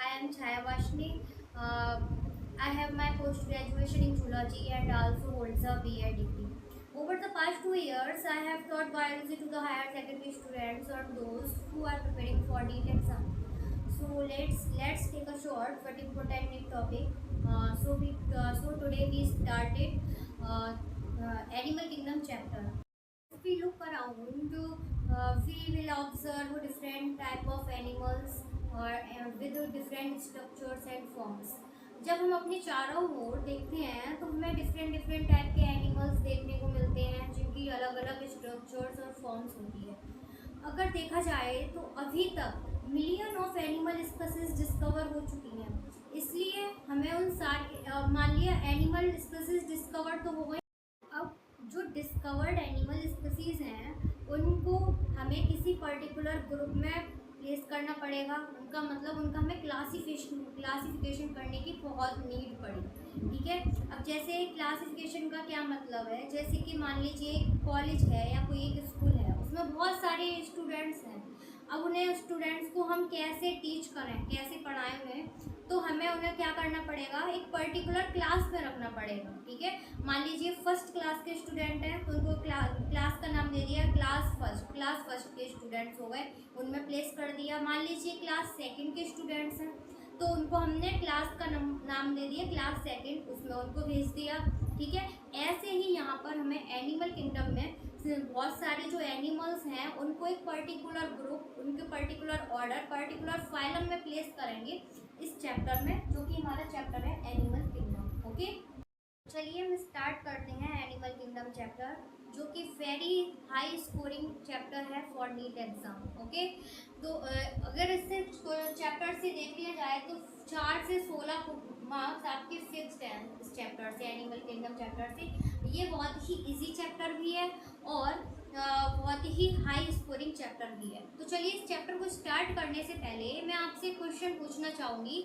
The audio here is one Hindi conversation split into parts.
I am Chaya Vashni. I have my post graduation in zoology and also holds a BA degree. Over the past 2 years, I have taught biology to the higher secondary students or those who are preparing for NEET exam. So let's take a short but important topic. So today we started uh, Animal Kingdom chapter. If we look around, we will observe different type of animals और with different structures and forms. जब हम अपने चारों ओर देखते हैं तो हमें डिफरेंट डिफरेंट टाइप के एनिमल्स देखने को मिलते हैं जिनकी अलग अलग स्ट्रक्चर्स और फॉर्म्स होती है। अगर देखा जाए तो अभी तक million of animal species discover हो चुकी हैं, इसलिए हमें उन सारे मान लिया एनिमल स्पीसीज डिस्कवर तो हो गए। अब जो डिस्कवर्ड एनिमल स्पीसीज हैं उनको हमें किसी पर्टिकुलर ग्रुप में प्लेस करना पड़ेगा। उनका मतलब उनका हमें क्लासिफिकेशन करने की बहुत नीड पड़ी। ठीक है, अब जैसे क्लासिफिकेशन का क्या मतलब है, जैसे कि मान लीजिए एक कॉलेज है या कोई एक स्कूल है, उसमें बहुत सारे स्टूडेंट्स हैं। अब उन्हें स्टूडेंट्स को हम कैसे टीच करें, कैसे पढ़ाएं उन्हें, तो हमें उन्हें क्या करना पड़ेगा, एक पर्टिकुलर क्लास में रखना पड़ेगा। ठीक है, मान लीजिए फर्स्ट क्लास के स्टूडेंट हैं तो उनको क्लास का नाम दे दिया क्लास फर्स्ट के स्टूडेंट्स हो गए, उनमें प्लेस कर दिया। मान लीजिए क्लास सेकंड के स्टूडेंट्स हैं तो उनको हमने क्लास का नाम दे दिया क्लास सेकंड, उसमें उनको भेज दिया। ठीक है, ऐसे ही यहाँ पर हमें एनिमल किंगडम में बहुत सारे जो एनिमल्स हैं उनको एक पर्टिकुलर ग्रुप, उनके पर्टिकुलर ऑर्डर, पर्टिकुलर फाइलम में प्लेस करेंगे इस चैप्टर में, जो कि हमारा चैप्टर है एनिमल किंगडम। ओके, चलिए हम स्टार्ट करते हैं एनिमल किंगडम चैप्टर, जो कि वेरी हाई स्कोरिंग चैप्टर है फॉर नीट एग्जाम। ओके, तो अगर इससे चैप्टर से देख लिया जाए तो 4 से 16 मार्क्स आपके फिक्स्ड हैं इस चैप्टर से, एनिमल किंगडम चैप्टर से। ये बहुत ही इजी चैप्टर भी है और बहुत ही हाई स्कोरिंग चैप्टर भी है। तो चलिए इस चैप्टर को स्टार्ट करने से पहले मैं आपसे क्वेश्चन पूछना चाहूँगी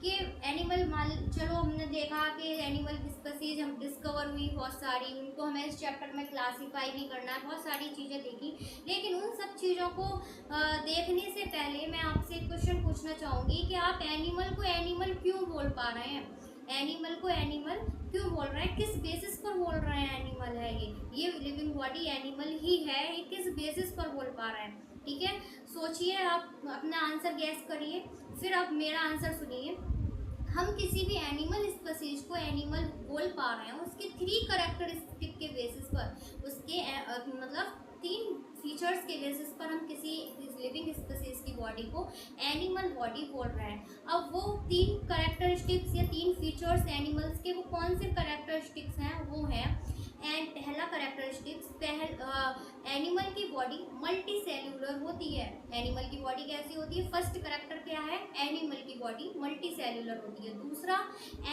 कि एनिमल चलो हमने देखा कि एनिमल स्पीसीज हम डिस्कवर हुई बहुत सारी, उनको हमें इस चैप्टर में क्लासीफाई भी करना है, बहुत सारी चीज़ें देखी। लेकिन उन सब चीज़ों को देखने से पहले मैं आपसे एक क्वेश्चन पूछना चाहूँगी कि आप एनिमल को एनिमल क्यों बोल पा रहे हैं, एनिमल को एनिमल क्यों बोल रहे हैं, किस बेसिस पर बोल रहे हैं एनिमल है ये लिविंग बॉडी एनिमल ही है, ये किस बेसिस पर बोल पा रहे हैं। ठीक है, सोचिए, आप अपना आंसर गैस करिए, फिर आप मेरा आंसर सुनिए। हम किसी भी एनिमल स्पीसीज को एनिमल बोल पा रहे हैं उसके 3 कैरेक्टरिस्टिक के बेसिस पर, उसके मतलब 3 फीचर्स के बेसिस पर हम किसी लिविंग स्पीसीज की बॉडी को एनिमल बॉडी बोल रहे हैं। अब वो 3 कैरेक्टरिस्टिक्स या 3 फीचर्स एनिमल्स के वो कौन से कैरेक्टरिस्टिक्स हैं, वो है एंड पहला कैरेक्टरिस्टिक्स, एनिमल की बॉडी मल्टी सेल्यूलर होती है। एनिमल की बॉडी कैसी होती है, फर्स्ट कैरेक्टर क्या है, एनिमल की बॉडी मल्टी सेल्यूलर होती है। दूसरा,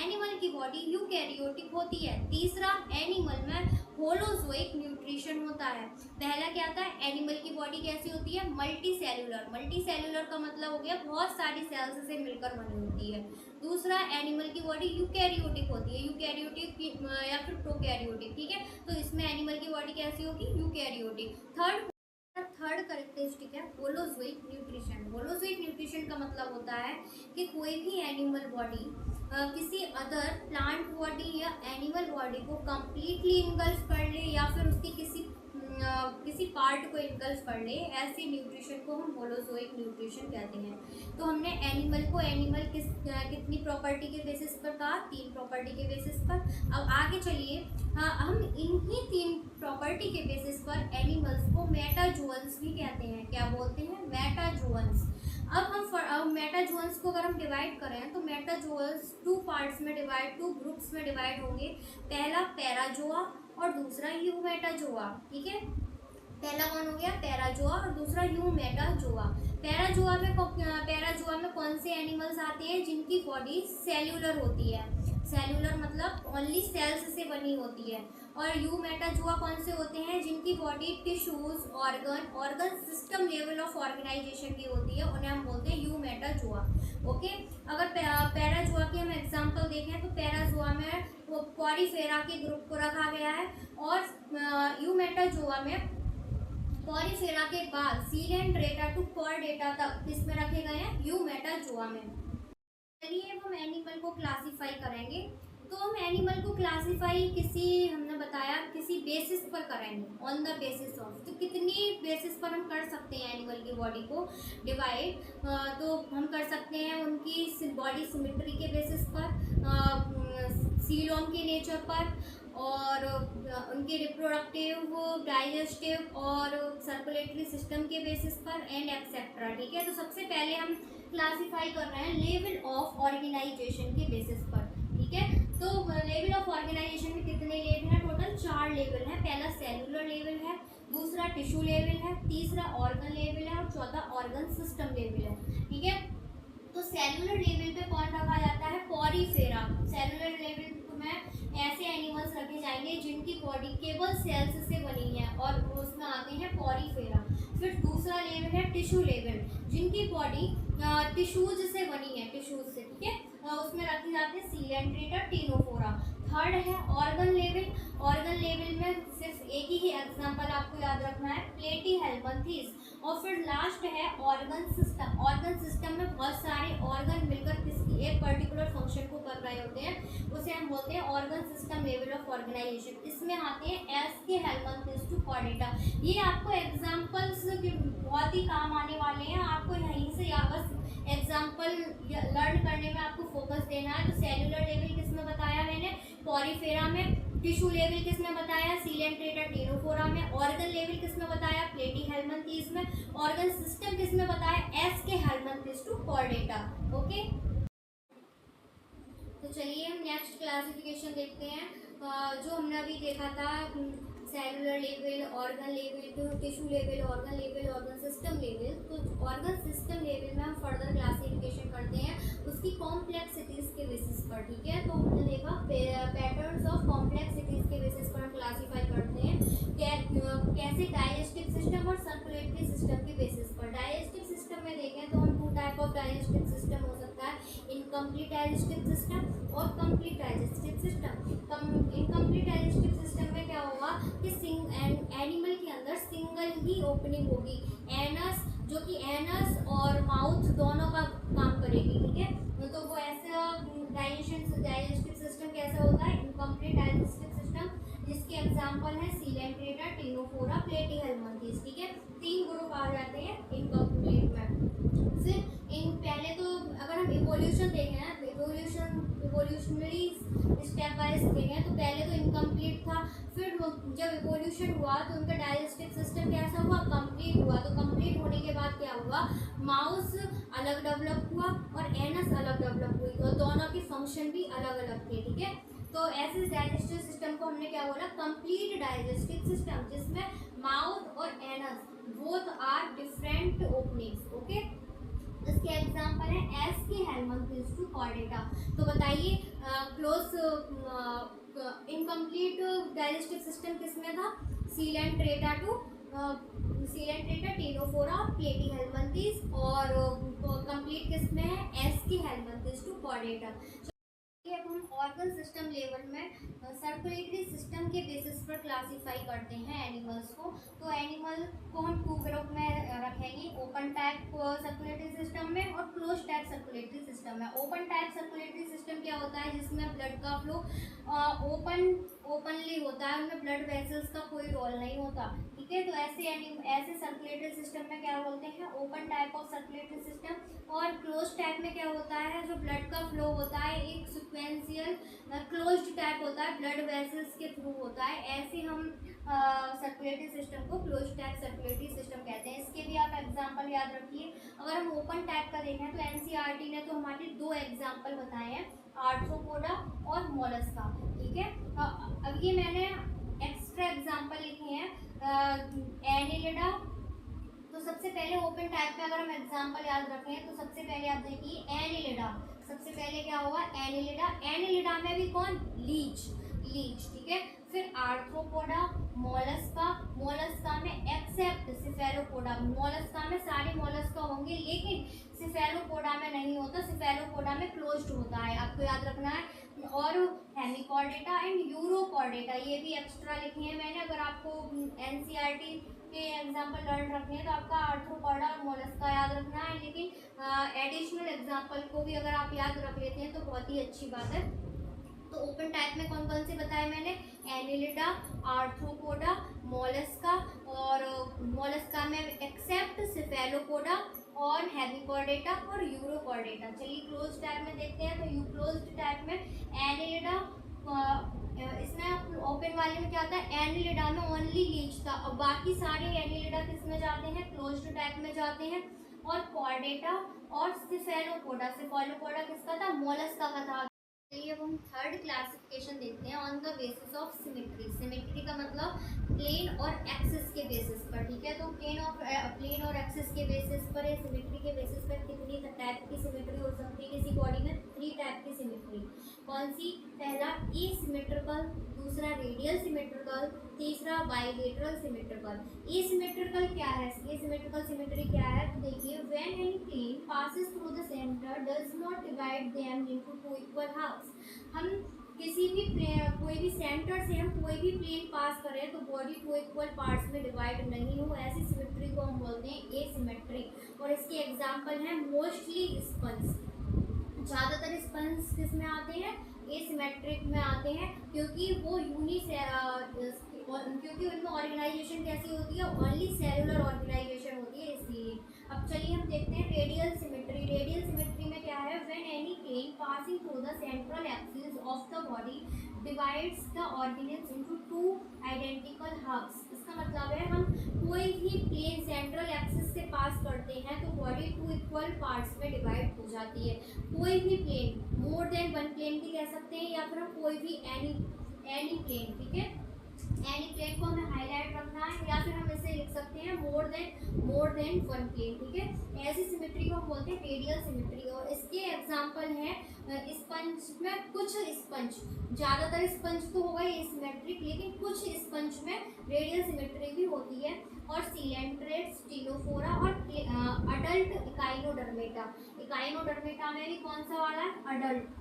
एनिमल की बॉडी यूकैरियोटिक होती है। तीसरा, एनिमल में होलोजोइक न्यूट्रिशन होता है। पहला क्या था, एनिमल की बॉडी कैसी होती है, मल्टी सेल्यूलर। मल्टी सेल्यूलर का मतलब हो गया बहुत सारी सेल्स से मिलकर बनी होती है। दूसरा, एनिमल की बॉडी यूकैरियोटिक होती है, यूकैरियोटिक या फिर प्रोकैरियोटिक। ठीक है, तो इसमें एनिमल की बॉडी कैसी होगी, यूकैरियोटिक। थर्ड कैरेक्टरिस्टिक है होलोजोइक न्यूट्रिशन। होलोजोइक न्यूट्रिशन का मतलब होता है कि कोई भी एनिमल बॉडी किसी अदर प्लांट बॉडी या एनिमल बॉडी को कंप्लीटली इनगल्फ कर ले या फिर उसकी किसी पार्ट को इनगल्फ कर ले, ऐसी न्यूट्रिशन को हम होलोजोइक न्यूट्रिशन कहते हैं। तो हमने एनिमल को एनिमल कितनी प्रॉपर्टी के बेसिस पर कहा, 3 प्रॉपर्टी के बेसिस पर। अब आगे चलिए, हम इन्हीं 3 प्रॉपर्टी के बेसिस पर एनिमल्स को मेटाजोअन्स भी कहते हैं। क्या बोलते हैं, मेटाजोअन्स। अब हम मेटाजोअन्स को अगर हम डिवाइड करें तो मेटाजोअन्स 2 पार्ट्स में डिवाइड, 2 ग्रुप्स में डिवाइड होंगे। पहला पैराजोआ और दूसरा यूमेटाजोआ। ठीक है, पहला कौन हो गया, पैराजोआ, और दूसरा यूमेटाजोआ। पैराजोआ में कौन से एनिमल्स आते हैं, जिनकी बॉडी सेल्यूलर होती है। सेल्यूलर मतलब ओनली सेल्स से बनी होती है। और यूमेटाजोआ कौन से होते हैं, जिनकी body tissues, organ system level of organisation की होती है, उन्हें हम बोलते हैं यूमेटाजोआ। ओके, अगर पैराजोआ की हम एग्जांपल देखें तो पैराजोआ में वो पॉरीफेरा के ग्रुप को रखा गया है, और यूमेटाजोआ में पॉरीफेरा के बाद सीलेंट्रेटा टू कॉर्डेटा तक किसमें रखे गए हैं, यूमेटाजोआ में। चलिए अब हम एनिमल को क्लासीफाई करेंगे। तो हम एनिमल को क्लासीफाई हमने बताया किसी बेसिस पर करेंगे, ऑन द बेसिस ऑफ। तो कितनी बेसिस पर हम कर सकते हैं एनिमल की बॉडी को डिवाइड? तो हम कर सकते हैं उनकी बॉडी सिमेट्री के बेसिस पर, सीलोम के नेचर पर, और उनके रिप्रोडक्टिव, डाइजेस्टिव और सर्कुलेटरी सिस्टम के बेसिस पर एंड एक्सेट्रा। ठीक है, तो सबसे पहले हम क्लासिफाई कर रहे हैं लेवल ऑफ ऑर्गेनाइजेशन के बेसिस पर। ठीक है, तो लेवल ऑफ ऑर्गेनाइजेशन में कितने लेवल हैं? टोटल 4 लेवल है। पहला सेलुलर लेवल है, दूसरा टिश्यू लेवल है, तीसरा ऑर्गन लेवल है और चौथा ऑर्गन सिस्टम लेवल है। ठीक है, तो सेलुलर लेवल पे कौन रखा जाता है? पॉरीफेरा। सेलुलर लेवल में ऐसे एनिमल्स रखे जाएंगे जिनकी बॉडी केवल सेल्स से बनी है और उसमें आते हैं पॉरीफेरा। फिर दूसरा लेवल है टिश्यू लेवल, जिनकी बॉडी टिश्यूज से बनी है, टिश्यूज से। ठीक है, उसमें रखी जाती है सीलेंट्रेटा, टेनोफोरा। थर्ड है ऑर्गन लेवल। ऑर्गन लेवल में सिर्फ एक ही एग्जांपल आपको याद रखना है, प्लेटीहेल्मिन्थेस। और फिर लास्ट है ऑर्गन सिस्टम। ऑर्गन सिस्टम में बहुत सारे ऑर्गन मिलकर किसी एक पर्टिकुलर फंक्शन को कर रहे होते हैं, उसे हम बोलते हैं organ system level of organisation. इसमें आते हैं एस्केहेल्मिन्थेस टू कॉर्डेटा। ये आपको एग्जाम्पल्स बहुत ही काम आने वाले हैं, आपको यहीं से या बस एग्जाम्पल लर्न करने में आपको फोकस देना है। तो सेलुलर लेवल किसमें बताया मैंने? पॉरीफेरा में। टिश्यू लेवल किसमें बताया? सीलेंट्रेटा, टेनोफोरा में। ऑर्गन लेवल किसमें बताया? प्लेटीहेल्मिन्थेस में। ऑर्गन सिस्टम किसमें बताया? एस्केहेल्मिन्थेस टू कॉर्डेटा। ओके, तो चलिए हम नेक्स्ट क्लासिफिकेशन देखते हैं। जो हमने अभी देखा था सेलुलर लेवल, ऑर्गन लेवल, तो tissue level, organ level, organ system level. तो ऑर्गन सिस्टम लेवल में हम फर्दर क्लासिफिकेशन करते हैं उसकी कॉम्प्लेक्सिटीज़ के बेसिस पर। ठीक है, तो हमने देखा पैटर्न्स ऑफ कॉम्प्लेक्सिटीज़ के बेसिस पर हम क्लासीफाई करते हैं कैसे डाइजेस्टिव सिस्टम और सर्कुलेटरी सिस्टम के बेसिस पर। डाइजेस्टिव सिस्टम में देखें तो हम 2 टाइप ऑफ डाइजेस्टिव सिस्टम हो सकता है, इनकम्प्लीट डाइजेस्टिव सिस्टम और complete digestive system. Incomplete digestive system में क्या होगा कि एनिमल के अंदर सिंगल ही ओपनिंग होगी, एनस, जो कि एनस और माउथ दोनों का काम करेगी। ठीक है, तो वो ऐसा डाइजेस्टिव सिस्टम कैसा होता है? इनकम्प्लीट डाइजेस्टिव सिस्टम, जिसके एग्जांपल है सीलेंट्रेटा, टेनोफोरा, प्लेटीहेल्मिन्थेस। ठीक है, 3 ग्रुप आ जाते हैं इनकम्प्लीट में। फिर पहले तो अगर हम इवोल्यूशन देखें ना, इवोल्यूशनरी स्टेप वाइज देखें तो पहले तो इनकम्प्लीट था। फिर जब इवोल्यूशन हुआ तो उनका डाइजेस्टिव सिस्टम कैसा हुआ? कंप्लीट हुआ। तो कंप्लीट होने के बाद क्या हुआ? माउस अलग डेवलप हुआ और एनस अलग डेवलप हुई, और दोनों की फंक्शन भी अलग अलग थे। ठीक है, तो ऐसे डाइजेस्टिव सिस्टम को हमने क्या बोला? कंप्लीट डाइजेस्टिव सिस्टम, जिसमें माउथ और anus both are different openings. Okay, इसके एग्जांपल है एस्केहेल्मिन्थेस टू कॉर्डेटा। तो बताइए क्लोज इनकम्प्लीट डाइजेस्टिव सिस्टम किसमें था? Coelenterata, Ctenophora, Platyhelminthes. और कंप्लीट किसमें है? Aschelminthes to Chordata. अब हम ऑर्गन सिस्टम लेवल में सर्कुलेटरी सिस्टम के बेसिस पर क्लासीफाई करते हैं एनिमल्स को। तो एनिमल को हम 2 ग्रुप में रखेंगे, ओपन टाइप सर्कुलेटरी सिस्टम में और क्लोज टाइप सर्कुलेटरी सिस्टम में। ओपन टाइप सर्कुलेटरी सिस्टम क्या होता है? जिसमें ब्लड का फ्लो ओपनली होता है, उनमें ब्लड वेसल्स का कोई रोल नहीं होता। ठीक है, तो ऐसे सर्कुलेटरी सिस्टम में क्या बोलते हैं? Open type of circulatory system. और क्लोज टाइप में क्या होता है? जो ब्लड का फ्लो होता है एक सिक्वेंशियल क्लोज्ड टाइप होता है, ब्लड वेसल्स के थ्रू होता है। ऐसे हम सर्कुलेटरी सिस्टम को क्लोज टाइप सर्कुलेटरी सिस्टम कहते हैं। इसके भी आप एग्जांपल याद रखिए। अगर हम ओपन टाइप का देखें तो एनसीईआरटी ने तो हमारे 2 एग्जांपल बताए हैं, आर्थ्रोपोडा और मोलस्का। ठीक है, अब ये मैंने एक्स्ट्रा एग्जांपल लिखे हैं, एनिलिडा। तो सबसे पहले ओपन टाइप में अगर हम एग्जांपल याद रखें तो सबसे पहले आप देखिए एनिलिडा। सबसे पहले क्या होगा? एनिलिडा। एनिलिडा में भी कौन? लीच। ठीक है, फिर आर्थ्रोपोडा, मोलस्का में एक्सेप्ट सिफेलोपोडा। मोलस्का में सारे मोलस्का होंगे, लेकिन सिफेलोपोडा में नहीं होता, सिफेलोपोडा में क्लोज्ड होता है, आपको याद रखना है। और हेमिकॉर्डेटा एंड यूरोकॉर्डेटा, ये भी एक्स्ट्रा लिखे हैं मैंने। अगर आपको एनसीईआरटी के एग्जाम्पल लर्न रखने हैं तो आपका आर्थ्रोपोडा और मोलस्का याद रखना है, लेकिन एडिशनल एग्जाम्पल को भी अगर आप याद रख लेते हैं तो बहुत ही अच्छी बात है। तो ओपन टाइप में कौन कौन से बताए मैंने, एनिलिडा, आर्थ्रोपोडा, मोलस्का, और मोलस्का में एक्सेप्ट सिफेलोपोडा और हेमिकॉर्डेटा और यूरोकॉर्डेटा। चलिए क्लोज टाइप में देखते हैं। तो क्लोज टाइप में एनिलिडा, इसमें ओपन वाले में क्या होता है, एनिलिडा में ओनली लीच था और बाकी सारे एनिलिडा किस में जाते हैं, क्लोज्ड टाइप में जाते हैं। और कॉर्डेटा और सिफेलोपोडा, सिफेलोपोडा किसका था, मोलस्का का था। चलिए अब हम थर्ड क्लासिफिकेशन देखते हैं on the basis of symmetry. Symmetry का मतलब प्लेन और एक्सिस के बेसिस पर, ठीक है। तो प्लेन और एक्सिस के बेसिस पर है, सिमेट्री के बेसिस पर कितनी टाइप की सिमेट्री हो सकती है किसी बॉडी में, 3 टाइप की सिमेट्री। कौन सी, पहला एसिमेट्रिकल, दूसरा रेडियल सिमेट्रिकल, तीसरा बाइलेटरल सिमेट्रिकल। एसिमेट्रिकल क्या है, एसिमेट्रिकल सिमेट्री क्या है, तो देखिए when any plane passes through the centre does not divide them into 2 equal halves. हम किसी भी कोई भी सेंटर से हम कोई भी प्लेन पास करें तो बॉडी 2 इक्वल पार्ट्स में डिवाइड नहीं हो, ऐसी सिमेट्री को हम बोलते हैं एसिमेट्री। और इसके एग्जांपल हैं मोस्टली स्पंज। ज़्यादातर स्पंज किस में आते हैं, एसिमेट्रिक में आते हैं, क्योंकि वो क्योंकि उनमें ऑर्गेनाइजेशन कैसी होती है, ओनली सेलुलर ऑर्गेनाइजेशन होती है, इसलिए। अब चलिए हम देखते हैं रेडियल सिमेट्री। रेडियल सिमेट्री में क्या है, when any plane passing through the central axis of the body divides the organs into 2 identical halves. इसका मतलब है हम कोई भी प्लेन सेंट्रल एक्सिस से पास करते हैं तो बॉडी 2 इक्वल पार्ट्स में डिवाइड हो जाती है। कोई भी प्लेन, मोर देन 1 प्लेन भी कह सकते हैं, या फिर हम कोई भी एनी प्लेन, ठीक है। एनी प्लेन को हमें हाईलाइट रखना है, या फिर हम इसे लिख सकते हैं मोर देन 1 प्लेन, ठीक है। ऐसी सिमेट्री को हम बोलते हैं रेडियल सिमेट्री। और इसके एग्जांपल हैं स्पंज में, कुछ स्पंज, ज़्यादातर स्पंज तो होगा एसिमेट्रिक, लेकिन कुछ स्पंज में रेडियल सिमेट्री भी होती है। और सिलेंट्रेट्स, टिनोफोरा और अडल्ट इकाइनोडर्मेटा। इकाइनोडर्मेटा में भी कौन सा वाला है, अडल्ट।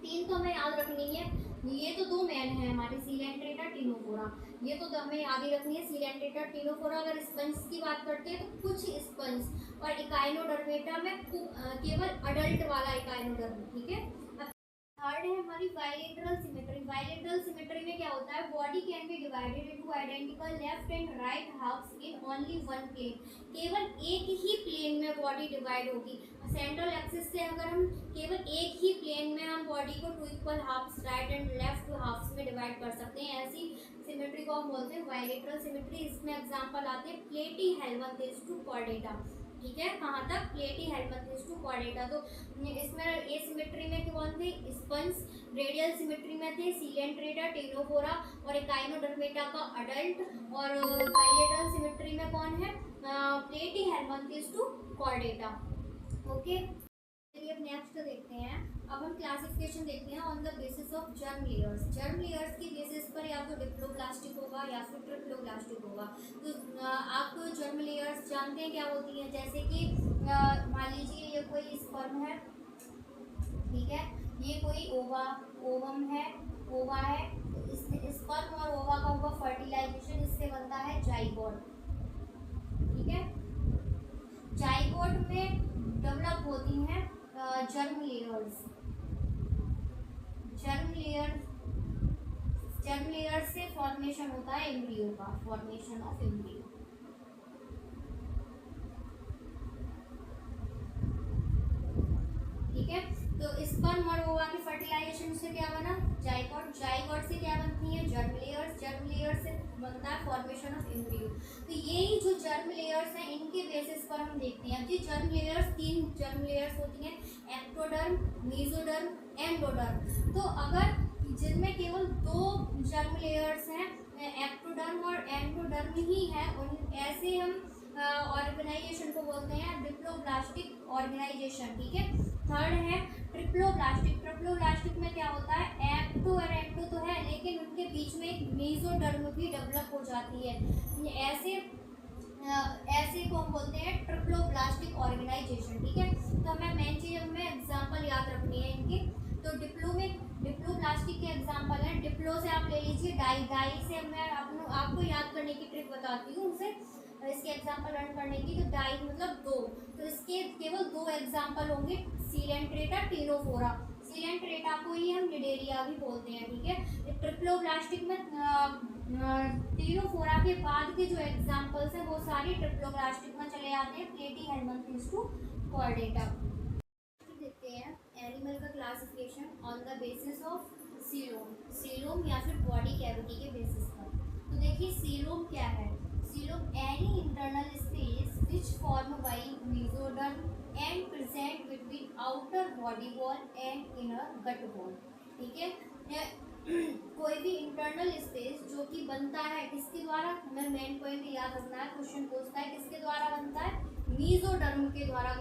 3 तो हमें याद रखनी है, ये तो 2 मेन है हमारे, सिलेंट्रेटा, टिनोफोरा, ये तो हमें याद ही रखनी है, सिलेंट्रेटा, टिनोफोरा। अगर स्पंज की बात करते हैं तो कुछ स्पंज, और इकाइनोडर्मेटा में केवल अडल्ट वाला इकाइनोडर्म, ठीक है। थर्ड है हमारी बाइलेटरल सिमेट्री। बाइलेटरल सिमेट्री में क्या होता है, body can be divided into identical left and right halves in only 1 plane. केवल एक ही प्लेन में बॉडी डिवाइड होगी। सेंट्रल एक्सिस से अगर हम केवल एक ही प्लेन में हम बॉडी को 2 equal halves, right and left halves में डिवाइड कर सकते हैं, ऐसी सिमेट्री को हम बोलते हैं बाइलेटरल सिमेट्री। इसमें एग्जांपल आते हैं प्लेटी हेल्मंथेस टू कॉर्डेटा, ठीक है। कहाँ तक, प्लेटी हेल्मंथेस टू कॉर्डेटा। तो इसमें एसिमेट्री में कौन थे, स्पंज। रेडियल सिमेट्री में थे सिलेंट्रेटा, टिनोफोरा और इकाइनोडर्मेटा का अडल्ट। और बाइलेटरल सिमेट्री में कौन है, प्लेटी हेल्मंथेस टू कॉर्डेटा, ओके। चलिए अब नेक्स्ट देखते हैं। अब हम क्लासिफिकेशन देखते हैं on the basis of germ layers. Germ layers की बेसिस पर या तो डिप्लोब्लास्टिक होगा या फिर ट्रिप्लोब्लास्टिक होगा। तो आप जर्म लेयर्स जानते हैं क्या होती हैं, जैसे कि मान लीजिए ये कोई स्पर्म है, ठीक है, ये कोई ओवम है, ओवा है। तो इस स्पर्म और ओवा का होगा फर्टिलाइजेशन, इससे बनता है जाइगोट, ठीक है। जाइगोट में डेवलप होती हैं जर्म लेयर्स। जर्म लेयर से फॉर्मेशन होता है एम्ब्रियो का, फॉर्मेशन ऑफ एम्ब्रियो, ठीक है। तो स्पर्म और ओवा की फर्टिलाइजेशन से क्या बना, जाइगोट। जाइगोट से क्या बनती है, जर्म लेयर्स। जर्म लेयर से बनता है फॉर्मेशन ऑफ एम्ब्रियो। तो यही जो जर्म लेयर्स हैं इनके बेसिस पर हम देखते हैं। अब ये जर्म लेयर्स 3 जर्म लेयर्स होती हैं, एक्टोडर्म, मेसोडर्म, एंडोडर्म। तो अगर जिनमें केवल 2 जर्म लेयर्स हैं, एक्टोडर्म और एंडोडर्म ही है, उन ऐसे हम ऑर्गेनाइजेशन को बोलते हैं डिप्लोब्लास्टिक ऑर्गेनाइजेशन, ठीक है। थर्ड है ट्रिप्लोब्लास्टिक। ट्रिप्लोब्लास्टिक में क्या होता है, एक्टो और एंडो तो है, लेकिन उनके बीच में एक मेसोडर्म भी डेवलप हो जाती है। ऐसे को हम बोलते हैं ट्रिप्लोब्लास्टिक ऑर्गेनाइजेशन, ठीक है। तो हमें मेन चीज हमें एग्जांपल याद रखनी है इनके। तो डिप्लोब्लास्टिक ट्रिप्लोब्लास्टिक के एग्जांपल हैं। डिप्लो से आप ले लीजिए डाई, डाई से मैं आपको याद करने की ट्रिक बताती हूँ उसे, इसके एग्जांपल लर्न करने की। तो डाई मतलब दो, तो इसके केवल दो एग्जांपल होंगे, सीलेंट्रेटा, टीनोफोरा। सीलेंट्रेटा को ही हम लिडेरिया भी बोलते हैं, ठीक है। ट्रिप्लोब्लास्टिक में टीनोफोरा के बाद के जो एग्जांपल्स हैं वो सारे ट्रिप्लोब्लास्टिक में चले आते हैं, प्लेटीहेल्मिन्थेस टू कॉर्डेटा। देखते हैं एनिमल का classification on the basis of coelom, coelom या फिर बॉडी कैविटी के बेसिस पर। तो देखिए सीलोम क्या है। Coelom any internal space which form by mesoderm and present between outer body wall and inner gut wall, ठीक है। कोई भी इंटरनल स्पेस जो कि बनता है किसके द्वारा, हमें मेन पॉइंट याद रखना है, क्वेश्चन पूछता है किसके द्वारा बनता है, मेसोडर्म के द्वारा,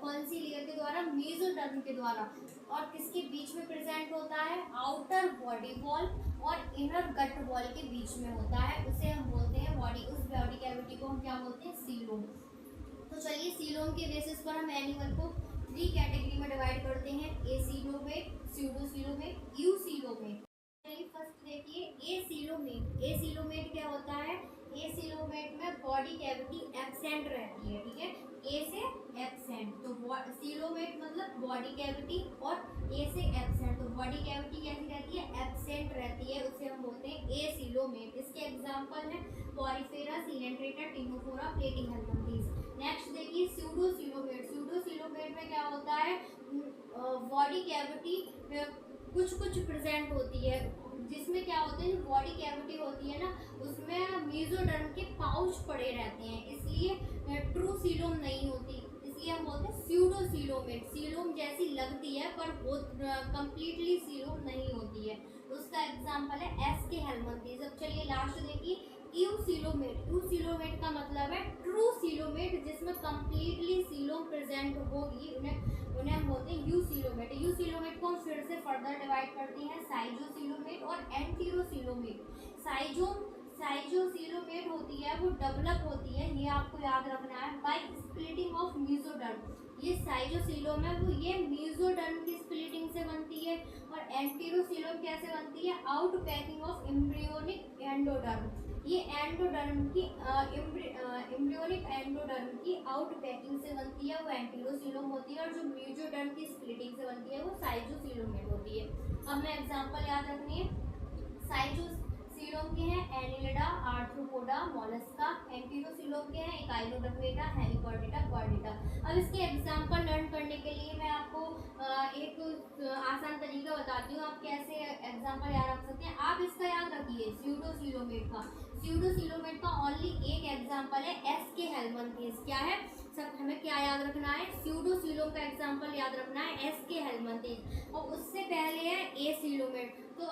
कौन सी लेयर के द्वारा, मेसोडर्म के द्वारा, और किसके बीच में प्रेजेंट होता है, आउटर बॉडी वॉल और इनर गट वॉल के बीच में होता है, उसे हम बोलते हैं बॉडी, उस बॉडी कैविटी को हम क्या बोलते हैं, सीलोम। तो चलिए सीलोम के बेसिस पर हम एनिमल को 3 कैटेगरी में डिवाइड करते हैं, एसीलोमेट, स्यूडोसीलोमेट, यूसीलोमेट। चलिए फर्स्ट देखिए एसीलोमेट। एसीलोमेट क्या होता है, एसीलोमेट में बॉडी कैविटी एब्सेंट रहती है, ठीक है, ए से एब्सेंट। तो सीलोमेट मतलब बॉडी कैविटी और ए से एब्सेंट, तो बॉडी कैविटी कैसी रहती है, एब्सेंट रहती है, उसे हम बोलते हैं एसीलोमेट। इसके एग्जांपल हैं Porifera, Coelenterata, Ctenophora, Platyhelminthes. Next देखिए स्यूडोसीलोमेट। स्यूडोसीलोमेट में क्या होता है, बॉडी कैविटी कुछ कुछ प्रेजेंट होती है, जिसमें क्या होता है, जो बॉडी कैविटी होती है ना उसमें मेसोडर्म के पाउच पड़े रहते हैं, इसलिए ट्रू सीलोम नहीं होती, इसलिए हम बोलते हैं स्यूडोसीलोमेट। सीलोम जैसी लगती है पर वो कंप्लीटली सीलोम नहीं होती है, उसका एग्जांपल है एस्केहेल्मिन्थेस। अब चलिए लास्ट देखिए यूसीलोमेट। यूसीलोमेट का मतलब है ट्रू सीलोमेट, जिसमें कंप्लीटली सीलोम प्रेजेंट होगी, उन्हें हम बोलते हैं यूसीलोमेट। यूसीलोमेट को हम फिर से फर्दर डिवाइड करते हैं साइजोसीलोमेट और एंटीरोसीलोमेट। साइजोसीलोमेट होती है वो डेवलप होती है, ये आपको याद रखना है, बाय स्प्लिटिंग ऑफ मेसोडर्म। ये साइजोसीलोम है वो ये मेसोडर्म की स्प्लिटिंग से बनती है, और एंटीरोसीलोम कैसे बनती है, out packing of embryonic endoderm. ये एंडोडर्म की एम्ब्रियोनिक एंडोडर्म की आउट पैकिंग से बनती है, वो एंटीरोसीलोम होती है, और जो मेसोडर्म की स्प्लिटिंग से बनती है वो साइजोसीलोमेट होती है। अब हमें एग्जांपल याद रखनी है, साइजोसीलोम के हैं एनिलिडा, आर्थ्रोपोडा, मोलस्का। एंटीरोसीलोम के हैं इकाइनोडर्मेटा, हेमिकॉर्डेटा, कॉर्डेटा। अब इसके एग्जांपल लर्न करने के लिए मैं आपको एक आसान तरीका बताती हूँ, आप कैसे एग्जांपल याद रख सकते हैं। आप इसका याद रखिए स्यूडोसीलोमेट का, स्यूडोसीलोमेट का ओनली एक एग्जांपल है एस्केहेल्मिन्थेस। क्या है, सब हमें क्या याद रखना है, स्यूडोसीलोम का एग्जांपल याद रखना है एस्केहेल्मिन्थेस, और उससे पहले है एसीलोमेट। तो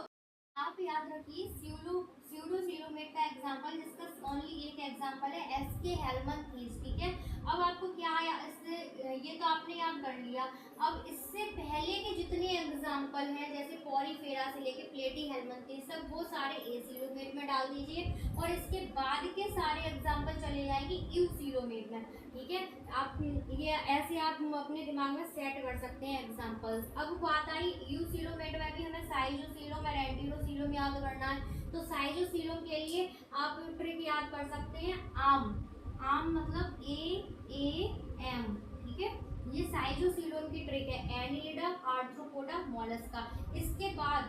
आप याद रखिए स्यूडोसीलोमेट का एग्जांपल, जिसका ओनली एक एग्जांपल है एस्केहेल्मिन्थेस, ठीक है। अब आपको क्या इससे, ये तो आपने याद कर लिया। अब इससे पहले के जितने एग्जांपल हैं जैसे पॉरीफेरा से लेके प्लेटीहेल्मिन्थेस तक, वो सारे एसीलोमेट में डाल दीजिए, और इसके बाद के सारे एग्जांपल चले जाएंगे यूसीलोमेट में, ठीक है। आप ये ऐसे आप अपने दिमाग में सेट कर सकते हैं एग्जांपल्स। अब बात आई यूसीलोमेट में भी हमें साइजोसीलोम और एंटीरोसीलोम याद करना है। तो साइजोसीलोम के लिए आप ट्रिक याद कर सकते हैं, आम। आम मतलब AAM, ठीक है, ये साइजोसीलोम की ट्रिक है। Annelida, arthropoda, Mollusca. इसके बाद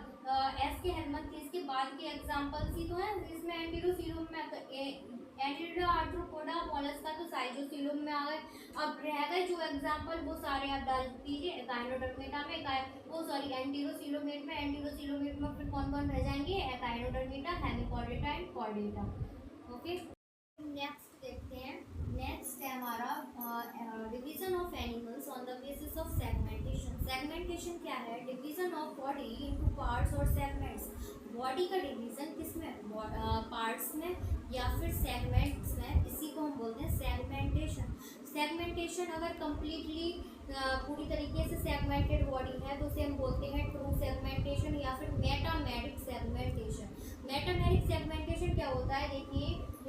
एस्केहेल्मिन्थेस के बाद के एग्जांपल्स ही तो हैं, इसमें एंटीरोसीलोम में तो एनिलिडा, आर्थ्रोपोडा, मोलस्का तो साइजोसीलोम में आ गए। अब रह गए जो एग्जांपल वो सारे आप डाल दीजिए एकाइनोडर्मेटा में, एंटीरोसीलोमेट में। एंटीरोसीलोमेट में फिर कौन कौन रह जाएंगे, echinodermata, Hemichordata and Chordata. Okay, next देखते हैं। नेक्स्ट है हमारा division of animals on the basis of segmentation. Segmentation क्या है, division of body into parts और सेगमेंट्स। बॉडी का डिवीजन किसमें, पार्ट्स में या फिर सेगमेंट्स में, इसी को हम बोलते हैं सेगमेंटेशन। सेगमेंटेशन अगर कंप्लीटली पूरी तरीके से सेगमेंटेड बॉडी है तो उसे हम बोलते हैं ट्रू सेगमेंटेशन या फिर मेटामेरिक सेगमेंटेशन। मेटामेरिक सेगमेंटेशन क्या होता है, देखिए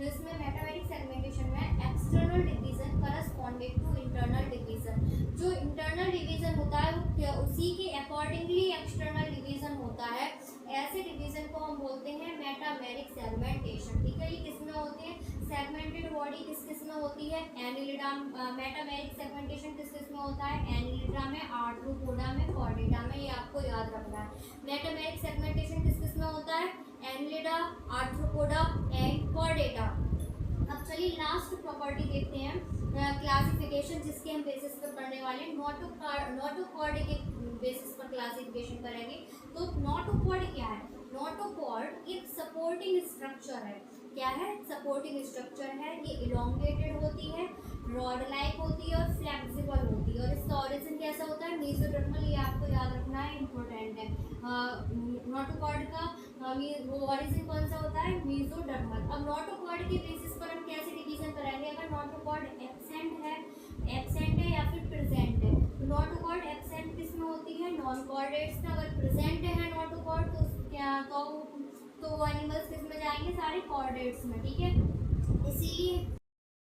इसमें मेटामेरिक सेगमेंटेशन में external division corresponding to internal division. जो इंटरनल डिवीजन होता है वो उसी के अकॉर्डिंगली एक्सटर्नल डिवीजन होता है। होता है, ऐसे डिवीजन को हम बोलते हैं मेटामेरिक सेगमेंटेशन। ठीक है, ये किस में होते हैं? सेगमेंटेड बॉडी किस में होती है? एनिलिडा। मेटामेरिक सेगमेंटेशन किस में होता है? एनिलिडा में, आर्थ्रोपोडा में, कॉर्डेटा में, ये आपको याद रखना है। मेटामेरिक सेगमेंटेशन किस में होता है? Annelida, arthropoda and Chordata. अब चलिए लास्ट प्रॉपर्टी देखते हैं, क्लासिफिकेशन जिसके हम बेसिस पर पढ़ने वाले हैं। नोटोकॉर्ड के बेसिस पर क्लासिफिकेशन करेंगे। तो नोटोकॉर्ड क्या है? नोटोकॉर्ड एक सपोर्टिंग स्ट्रक्चर है। क्या है? सपोर्टिंग स्ट्रक्चर है। ये इलोंगेटेड होती है, रॉड लाइक होती है और फ्लेक्सिबल होती है। और इसका ओरिजिन कैसा होता है? मेसोडर्मल। ये आपको याद रखना है, इंपॉर्टेंट है। नोटोकॉर्ड का वो ओरिजिन कौन सा होता है? मेसोडर्मल। अब नोटोकॉर्ड के बेसिस पर हम कैसे डिवीजन कराएंगे? अगर नोटोकॉर्ड एब्सेंट है या फिर प्रेजेंट है। तो नोटोकॉर्ड एब्सेंट किस में होती है? नॉन कॉर्डेट्स में। अगर प्रेजेंट है नोटोकॉर्ड तो वो एनिमल्स किस में जाएंगे? सारे कॉर्डेट्स में। ठीक है, इसीलिए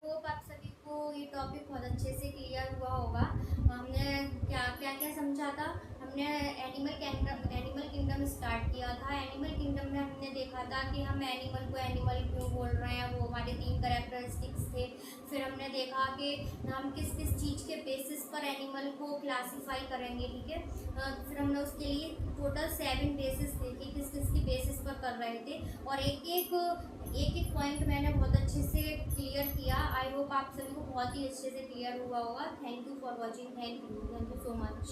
होप आप सभी को ये टॉपिक बहुत अच्छे से क्लियर हुआ होगा। हमने क्या क्या क्या समझा था? हमने एनिमल किंगडम स्टार्ट किया था। एनिमल किंगडम में हमने देखा था कि हम एनिमल को एनिमल क्यों बोल रहे हैं, वो हमारे 3 कैरेक्टरिस्टिक्स थे। फिर हमने देखा कि हम किस किस चीज़ के बेसिस पर एनिमल को क्लासीफाई करेंगे। ठीक है, फिर हमने उसके लिए टोटल 7 बेसिस देखे, किस किस की बेसिस पर कर रहे थे। और एक एक पॉइंट मैंने बहुत अच्छे से क्लियर किया। आई होप आप सभी को बहुत ही अच्छे से क्लियर हुआ होगा। Thank you for watching. Thank you so much.